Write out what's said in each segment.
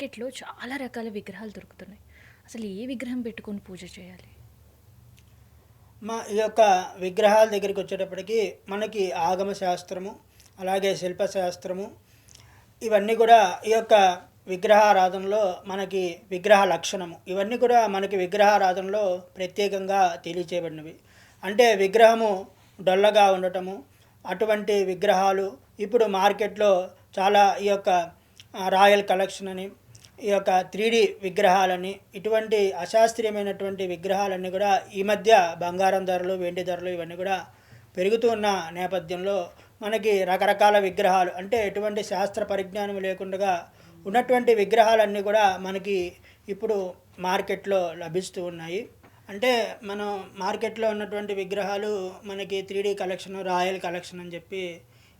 మార్కెట్‌లో చాలా రకాల విగ్రహాలు దొరుకుతున్నాయి. అసలు ఏ విగ్రహం పెట్టుకొని పూజ చేయాలి? ఈ యొక్క విగ్రహాల దగ్గరికి వచ్చేటప్పటికి మనకి ఆగమ శాస్త్రము, అలాగే శిల్పశాస్త్రము ఇవన్నీ కూడా ఈ యొక్క విగ్రహారాధనలో మనకి విగ్రహ లక్షణము ఇవన్నీ కూడా మనకి విగ్రహారాధనలో ప్రత్యేకంగా తెలియచేయబడినవి. అంటే విగ్రహము డొల్లగా ఉండటము, అటువంటి విగ్రహాలు ఇప్పుడు మార్కెట్లో చాలా ఈ యొక్క రాయల్ కలెక్షన్ అని, ఈ యొక్క 3D విగ్రహాలని, ఇటువంటి అశాస్త్రీయమైనటువంటి విగ్రహాలన్నీ కూడా ఈ మధ్య బంగారం ధరలు, వెండి ధరలు ఇవన్నీ కూడా పెరుగుతూ ఉన్న నేపథ్యంలో మనకి రకరకాల విగ్రహాలు అంటే ఎటువంటి శాస్త్ర పరిజ్ఞానం లేకుండా ఉన్నటువంటి విగ్రహాలన్నీ కూడా మనకి ఇప్పుడు మార్కెట్లో లభిస్తూ ఉన్నాయి. అంటే మనం మార్కెట్లో ఉన్నటువంటి విగ్రహాలు మనకి 3D కలెక్షన్, రాయల్ కలెక్షన్ అని చెప్పి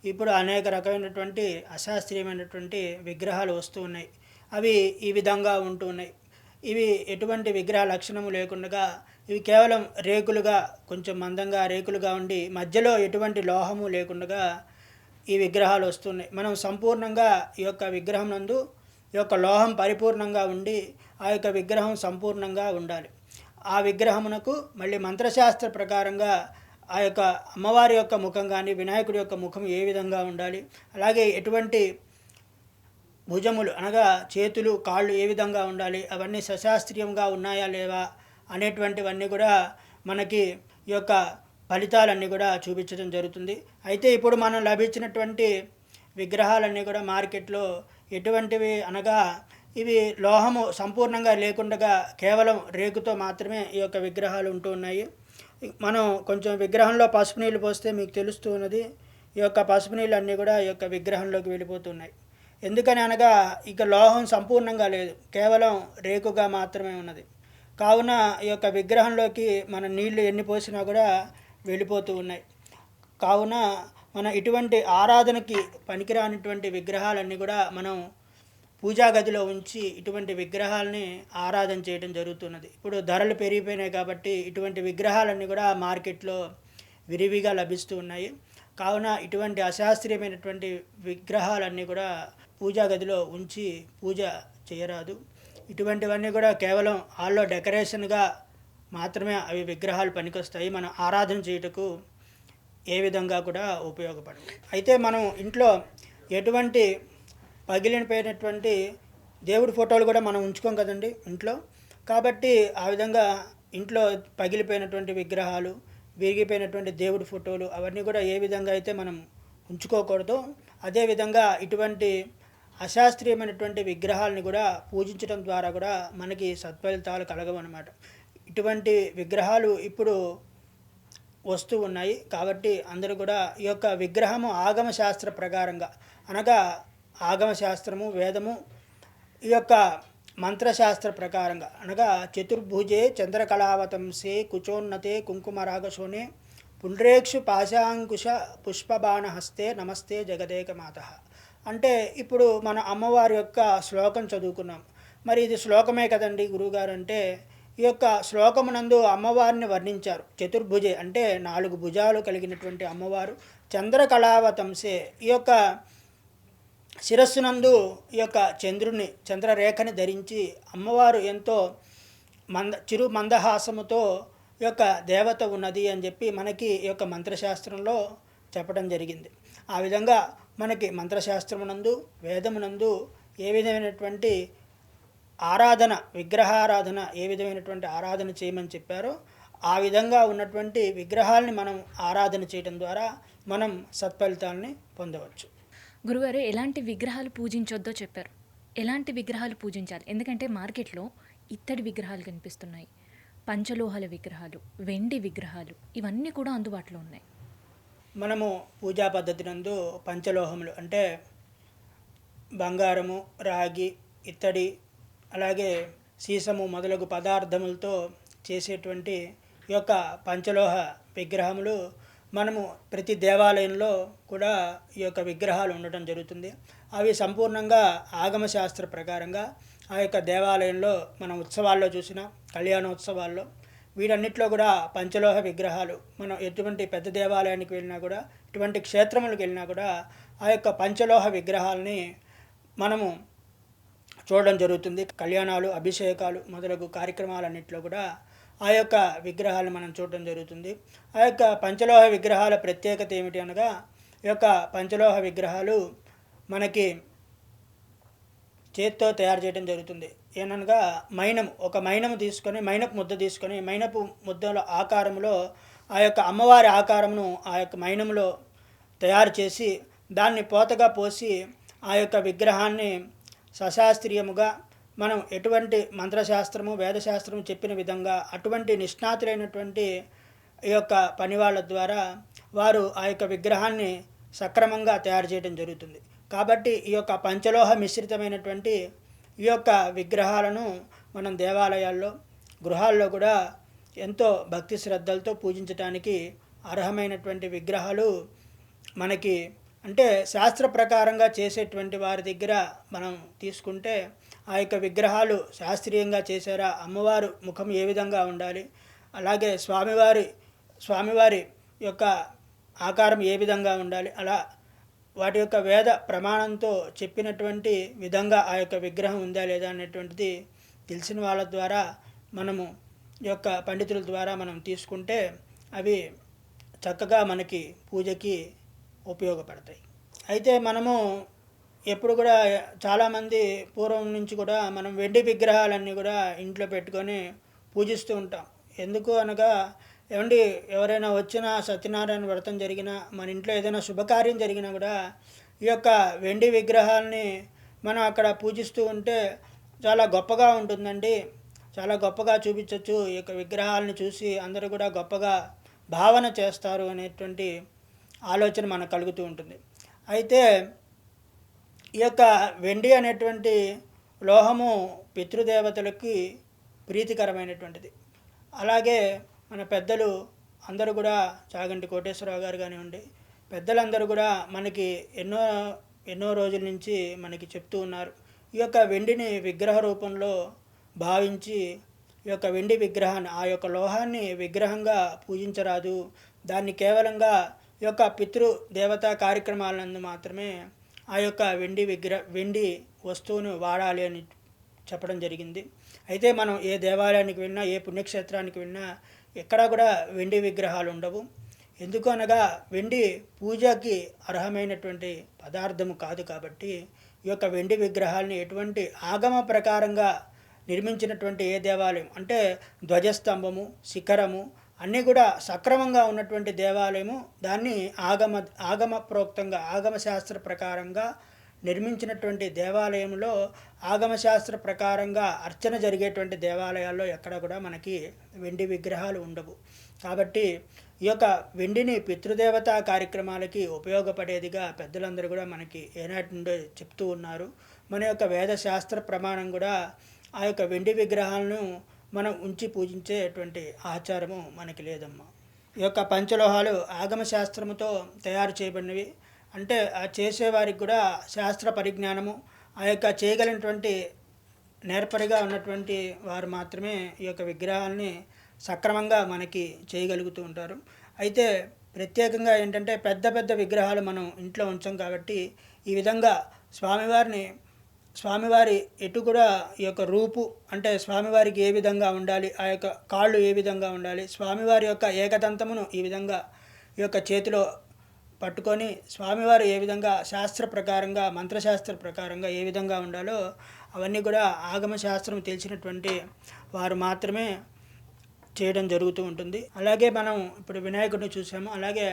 ఇప్పుడు అనేక రకమైనటువంటి అశాస్త్రీయమైనటువంటి విగ్రహాలు వస్తూ ఉన్నాయి. అవి ఈ విధంగా ఉంటూ ఉన్నాయి. ఇవి ఎటువంటి విగ్రహ లక్షణము లేకుండా ఇవి కేవలం రేకులుగా, కొంచెం మందంగా రేకులుగా ఉండి మధ్యలో ఎటువంటి లోహము లేకుండా ఈ విగ్రహాలు వస్తున్నాయి. మనం సంపూర్ణంగా ఈ యొక్క విగ్రహం నందు ఈ యొక్క లోహం పరిపూర్ణంగా ఉండి ఆ యొక్క విగ్రహం సంపూర్ణంగా ఉండాలి. ఆ విగ్రహమునకు మళ్ళీ మంత్రశాస్త్ర ప్రకారంగా ఆ యొక్క అమ్మవారి యొక్క ముఖం కానీ, వినాయకుడి యొక్క ముఖం ఏ విధంగా ఉండాలి, అలాగే ఎటువంటి భుజములు అనగా చేతులు, కాళ్ళు ఏ విధంగా ఉండాలి, అవన్నీ సశాస్త్రీయంగా ఉన్నాయా లేవా అనేటువంటివన్నీ కూడా మనకి ఈ యొక్క ఫలితాలన్నీ కూడా చూపించడం జరుగుతుంది. అయితే ఇప్పుడు మనం లభించినటువంటి విగ్రహాలన్నీ కూడా మార్కెట్లో ఎటువంటివి అనగా ఇవి లోహము సంపూర్ణంగా లేకుండా కేవలం రేకుతో మాత్రమే ఈ యొక్క విగ్రహాలు ఉంటూ ఉన్నాయి. మనం కొంచెం విగ్రహంలో పసుపు నీళ్ళు పోస్తే మీకు తెలుస్తూ ఉన్నది, ఈ యొక్క పసుపు నీళ్ళు అన్నీ కూడా ఈ యొక్క విగ్రహంలోకి వెళ్ళిపోతున్నాయి. ఎందుకని అనగా ఇక లోహం సంపూర్ణంగా లేదు, కేవలం రేకుగా మాత్రమే ఉన్నది. కావున ఈ యొక్క విగ్రహంలోకి మన నీళ్లు ఎన్ని పోసినా కూడా వెళ్ళిపోతూ ఉన్నాయి. కావున మన ఇటువంటి ఆరాధనకి పనికిరానిటువంటి విగ్రహాలన్నీ కూడా మనం పూజా గదిలో ఉంచి ఇటువంటి విగ్రహాలని ఆరాధన చేయడం జరుగుతున్నది. ఇప్పుడు ధరలు పెరిగిపోయినాయి కాబట్టి ఇటువంటి విగ్రహాలన్నీ కూడా మార్కెట్లో విరివిగా లభిస్తూ ఉన్నాయి. కావున ఇటువంటి అశాస్త్రీయమైనటువంటి విగ్రహాలన్నీ కూడా పూజా గదిలో ఉంచి పూజ చేయరాదు. ఇటువంటివన్నీ కూడా కేవలం హాల్లో డెకరేషన్గా మాత్రమే అవి విగ్రహాలు పనికొస్తాయి, మనం ఆరాధన చేయుటకు ఏ విధంగా కూడా ఉపయోగపడవు. అయితే మనం ఇంట్లో ఎటువంటి పగిలిపోయినటువంటి దేవుడి ఫోటోలు కూడా మనం ఉంచుకోం కదండి ఇంట్లో. కాబట్టి ఆ విధంగా ఇంట్లో పగిలిపోయినటువంటి విగ్రహాలు, విరిగిపోయినటువంటి దేవుడి ఫోటోలు అవన్నీ కూడా ఏ విధంగా అయితే మనం ఉంచుకోకూడదో, అదేవిధంగా ఇటువంటి అశాస్త్రీయమైనటువంటి విగ్రహాలని కూడా పూజించడం ద్వారా కూడా మనకి సత్ఫలితాలు కలగవన్నమాట. ఇటువంటి విగ్రహాలు ఇప్పుడు వస్తూ ఉన్నాయి. కాబట్టి అందరూ కూడా ఈ యొక్క విగ్రహము ఆగమ శాస్త్ర ప్రకారంగా అనగా ఆగమ శాస్త్రము, వేదము ఈ యొక్క మంత్రశాస్త్ర ప్రకారంగా అనగా చతుర్భుజే చంద్రకళావతంసే కుచోన్నతే కుంకుమరాగశోనే పుండ్రేక్షు పాశాంకుశ పుష్పబాణహస్తే నమస్తే జగదేక మాత. అంటే ఇప్పుడు మన అమ్మవారి యొక్క శ్లోకం చదువుకున్నాం. మరి ఇది శ్లోకమే కదండి గురువుగారు అంటే, ఈ యొక్క శ్లోకమునందు అమ్మవారిని వర్ణించారు. చతుర్భుజే అంటే 4 భుజాలు కలిగినటువంటి అమ్మవారు, చంద్రకళావతంసే ఈ యొక్క శిరస్సునందు ఈ యొక్క చంద్రరేఖని ధరించి అమ్మవారు ఎంతో చిరు మందహాసముతో ఈ యొక్క దేవత ఉన్నది అని చెప్పి మనకి ఈ యొక్క మంత్రశాస్త్రంలో చెప్పడం జరిగింది. ఆ విధంగా మనకి మంత్రశాస్త్రమునందు, వేదమునందు ఏ విధమైనటువంటి ఆరాధన, విగ్రహారాధన ఏ విధమైనటువంటి ఆరాధన చేయమని చెప్పారో ఆ విధంగా ఉన్నటువంటి విగ్రహాలని మనం ఆరాధన చేయడం ద్వారా మనం సత్ఫలితాలని పొందవచ్చు. గురుగారు ఎలాంటి విగ్రహాలు పూజించొద్దో చెప్పారు. ఎలాంటి విగ్రహాలు పూజించాలి? ఎందుకంటే మార్కెట్‌లో ఇత్తడి విగ్రహాలు కనిపిస్తున్నాయి, పంచలోహాల విగ్రహాలు, వెండి విగ్రహాలు ఇవన్నీ కూడా అందుబాటులో ఉన్నాయి. మనము పూజా పద్ధతి నందు పంచలోహములు అంటే బంగారము, రాగి, ఇత్తడి, అలాగే సీసము మొదలగు పదార్థములతో చేసేటువంటి ఈ యొక్క పంచలోహ విగ్రహములు మనము ప్రతి దేవాలయంలో కూడా ఈ యొక్క విగ్రహాలు ఉండటం జరుగుతుంది. అవి సంపూర్ణంగా ఆగమ శాస్త్ర ప్రకారంగా ఆ యొక్క దేవాలయంలో మనం ఉత్సవాల్లో చూసిన కళ్యాణోత్సవాల్లో వీటన్నిటిలో కూడా పంచలోహ విగ్రహాలు, మనం ఎటువంటి పెద్ద దేవాలయానికి వెళ్ళినా కూడా, ఇటువంటి క్షేత్రములకు వెళ్ళినా కూడా ఆ యొక్క పంచలోహ విగ్రహాలని మనము చూడడం జరుగుతుంది. కళ్యాణాలు, అభిషేకాలు మొదలగు కార్యక్రమాలన్నింటిలో కూడా ఆ యొక్క విగ్రహాలు మనం చూడడం జరుగుతుంది. ఆ యొక్క పంచలోహ విగ్రహాల ప్రత్యేకత ఏమిటి అనగా, ఈ యొక్క పంచలోహ విగ్రహాలు మనకి చేత్తో తయారు చేయడం జరుగుతుంది. ఏననగా ఒక మైనము తీసుకొని, మైనపు ముద్ద తీసుకొని, మైనపు ముద్దల ఆకారంలో ఆ యొక్క అమ్మవారి ఆకారమును ఆ యొక్క మైనంలో తయారు చేసి దాన్ని పోతగా పోసి ఆ యొక్క విగ్రహాన్ని సశాస్త్రీయముగా మనం ఎటువంటి మంత్రశాస్త్రము, వేదశాస్త్రము చెప్పిన విధంగా అటువంటి నిష్ణాతులైనటువంటి ఈ యొక్క పని వాళ్ళ ద్వారా వారు ఆ యొక్క విగ్రహాన్ని సక్రమంగా తయారు చేయడం జరుగుతుంది. కాబట్టి ఈ యొక్క పంచలోహ మిశ్రితమైనటువంటి ఈ యొక్క విగ్రహాలను మనం దేవాలయాల్లో, గృహాల్లో కూడా ఎంతో భక్తి శ్రద్ధలతో పూజించడానికి అర్హమైనటువంటి విగ్రహాలు మనకి, అంటే శాస్త్ర ప్రకారంగా చేసేటువంటి వారి దగ్గర మనం తీసుకుంటే ఆ యొక్క విగ్రహాలు శాస్త్రీయంగా చేశారా, అమ్మవారు ముఖం ఏ విధంగా ఉండాలి, అలాగే స్వామివారి యొక్క ఆకారం ఏ విధంగా ఉండాలి, అలా వాటి యొక్క వేద ప్రమాణంతో చెప్పినటువంటి విధంగా ఆ యొక్క విగ్రహం ఉందా లేదా అనేటువంటిది తెలిసిన వాళ్ళ ద్వారా మనము ఈ యొక్క పండితుల ద్వారా మనం తీసుకుంటే అవి చక్కగా మనకి పూజకి ఉపయోగపడతాయి. అయితే మనము ఎప్పుడు కూడా చాలామంది పూర్వం నుంచి కూడా మనం వెండి విగ్రహాలన్నీ కూడా ఇంట్లో పెట్టుకొని పూజిస్తూ ఉంటాం. ఎందుకు అనగా, ఎవరైనా వచ్చినా, సత్యనారాయణ వ్రతం జరిగినా, మన ఇంట్లో ఏదైనా శుభకార్యం జరిగినా కూడా ఈ యొక్క వెండి విగ్రహాలని మనం అక్కడ పూజిస్తూ ఉంటే చాలా గొప్పగా ఉంటుందండి, చాలా గొప్పగా చూపించవచ్చు. ఈ యొక్క విగ్రహాలను చూసి అందరూ కూడా గొప్పగా భావన చేస్తారు అనేటువంటి ఆలోచన మనకు కలుగుతూ ఉంటుంది. అయితే ఈ యొక్క వెండి అనేటువంటి లోహము పితృదేవతలకి ప్రీతికరమైనటువంటిది. అలాగే మన పెద్దలు అందరూ కూడా, చాగంటి కోటేశ్వరరావు గారు కానివ్వండి, పెద్దలందరూ కూడా మనకి ఎన్నో రోజుల నుంచి మనకి చెప్తూ ఉన్నారు. ఈ యొక్క వెండిని విగ్రహ రూపంలో భావించి ఈ యొక్క వెండి విగ్రహాన్ని, ఆ యొక్క లోహాన్ని విగ్రహంగా పూజించరాదు, దాన్ని కేవలంగా ఈ యొక్క పితృదేవతా కార్యక్రమాలందు మాత్రమే ఆ యొక్క వెండి వస్తువును వాడాలి అని చెప్పడం జరిగింది. అయితే మనం ఏ దేవాలయానికి వెళ్ళినా, ఏ పుణ్యక్షేత్రానికి వెళ్ళినా ఎక్కడా కూడా వెండి విగ్రహాలు ఉండవు. ఎందుకు అనగా, వెండి పూజకి అర్హమైనటువంటి పదార్థము కాదు. కాబట్టి ఈ యొక్క వెండి విగ్రహాలని ఎటువంటి ఆగమ ప్రకారంగా నిర్మించినటువంటి ఏ దేవాలయం, అంటే ధ్వజస్తంభము, శిఖరము అన్నీ కూడా సక్రమంగా ఉన్నటువంటి దేవాలయము, దాన్ని ఆగమ ప్రోక్తంగా, ఆగమశాస్త్ర ప్రకారంగా నిర్మించినటువంటి దేవాలయంలో, ఆగమశాస్త్ర ప్రకారంగా అర్చన జరిగేటువంటి దేవాలయాల్లో ఎక్కడ కూడా మనకి వెండి విగ్రహాలు ఉండవు. కాబట్టి ఈ యొక్క వెండిని పితృదేవతా కార్యక్రమాలకి ఉపయోగపడేదిగా పెద్దలందరూ కూడా మనకి ఏనాటి నుండో చెప్తూ ఉన్నారు. మన యొక్క వేదశాస్త్ర ప్రమాణం కూడా ఆ యొక్క వెండి విగ్రహాలను మనం ఉంచి పూజించేటువంటి ఆచారము మనకి లేదమ్మా. ఈ యొక్క పంచలోహాలు ఆగమశాస్త్రముతో తయారు చేయబడినవి. అంటే ఆ చేసేవారికి కూడా శాస్త్ర పరిజ్ఞానము, ఆ యొక్క చేయగలిగినటువంటి నేర్పరిగా ఉన్నటువంటి వారు మాత్రమే ఈ యొక్క విగ్రహాలని సక్రమంగా మనకి చేయగలుగుతూ ఉంటారు. అయితే ప్రత్యేకంగా ఏంటంటే, పెద్ద విగ్రహాలు మనం ఇంట్లో ఉంచాం కాబట్టి ఈ విధంగా స్వామివారి ఎటు కూడా ఈ యొక్క రూపు, అంటే స్వామివారికి ఏ విధంగా ఉండాలి, ఆ యొక్క కాళ్ళు ఏ విధంగా ఉండాలి, స్వామివారి యొక్క ఏకదంతమును ఈ విధంగా ఈ యొక్క చేతిలో పట్టుకొని స్వామివారు ఏ విధంగా శాస్త్ర ప్రకారంగా, మంత్రశాస్త్ర ప్రకారంగా ఏ విధంగా ఉండాలో అవన్నీ కూడా ఆగమశాస్త్రం తెలిసినటువంటి వారు మాత్రమే చేయడం జరుగుతూ ఉంటుంది. అలాగే మనం ఇప్పుడు వినాయకుడిని చూసాము. అలాగే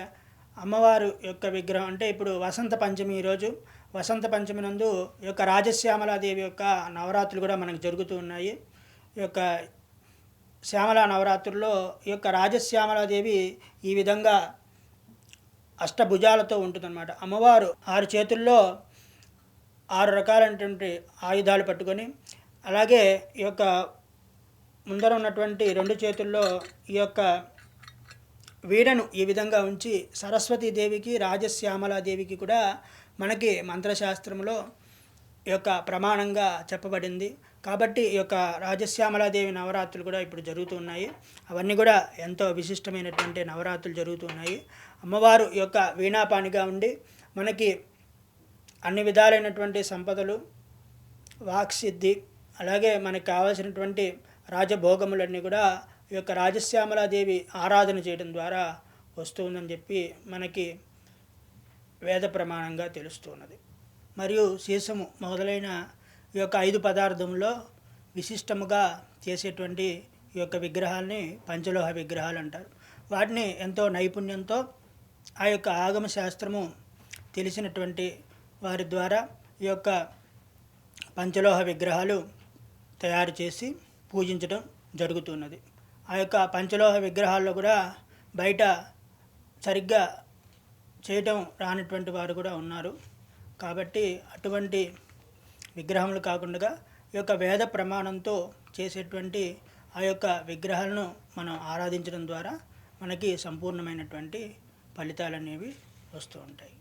అమ్మవారు యొక్క విగ్రహం, అంటే ఇప్పుడు వసంత పంచమి, ఈరోజు వసంత పంచమి నందు ఈ యొక్క రాజశ్యామలాదేవి యొక్క నవరాత్రులు కూడా మనకు జరుగుతూ ఉన్నాయి. ఈ యొక్క శ్యామలా నవరాత్రుల్లో ఈ యొక్క రాజశ్యామలాదేవి ఈ విధంగా అష్టభుజాలతో ఉంటుందన్నమాట. అమ్మవారు 6 చేతుల్లో 6 రకాలైనటువంటి ఆయుధాలు పట్టుకొని, అలాగే ఈ యొక్క ముందర ఉన్నటువంటి 2 చేతుల్లో ఈ యొక్క వీణను ఈ విధంగా ఉంచి, సరస్వతీదేవికి రాజశ్యామలాదేవికి కూడా మనకి మంత్రశాస్త్రంలో ఈ యొక్క ప్రమాణంగా చెప్పబడింది. కాబట్టి ఈ యొక్క రాజశ్యామలాదేవి నవరాత్రులు కూడా ఇప్పుడు జరుగుతున్నాయి. అవన్నీ కూడా ఎంతో విశిష్టమైనటువంటి నవరాత్రులు జరుగుతున్నాయి. అమ్మవారు ఈ యొక్క వీణాపాణిగా ఉండి మనకి అన్ని విధాలైనటువంటి సంపదలు, వాక్సిద్ధి, అలాగే మనకు కావాల్సినటువంటి రాజభోగములన్నీ కూడా ఈ యొక్క రాజశ్యామలాదేవి ఆరాధన చేయడం ద్వారా వస్తుందని చెప్పి మనకి వేద ప్రమాణంగా తెలుస్తున్నది. మరియు సీసము మొదలైన ఈ యొక్క 5 పదార్థంలో విశిష్టముగా చేసేటువంటి ఈ యొక్క విగ్రహాల్ని పంచలోహ విగ్రహాలు అంటారు. వాటిని ఎంతో నైపుణ్యంతో ఆ యొక్క ఆగమ శాస్త్రము తెలిసినటువంటి వారి ద్వారా ఈ యొక్క పంచలోహ విగ్రహాలు తయారు చేసి పూజించడం జరుగుతున్నది. ఆ యొక్క పంచలోహ విగ్రహాల్లో కూడా బయట సరిగ్గా చేయటం రానటువంటి వారు కూడా ఉన్నారు. కాబట్టి అటువంటి విగ్రహములు కాకుండా ఈ యొక్క వేద ప్రమాణంతో చేసేటువంటి ఆ యొక్క విగ్రహాలను మనం ఆరాధించడం ద్వారా మనకి సంపూర్ణమైనటువంటి ఫలితాలు అనేవి వస్తూ ఉంటాయి.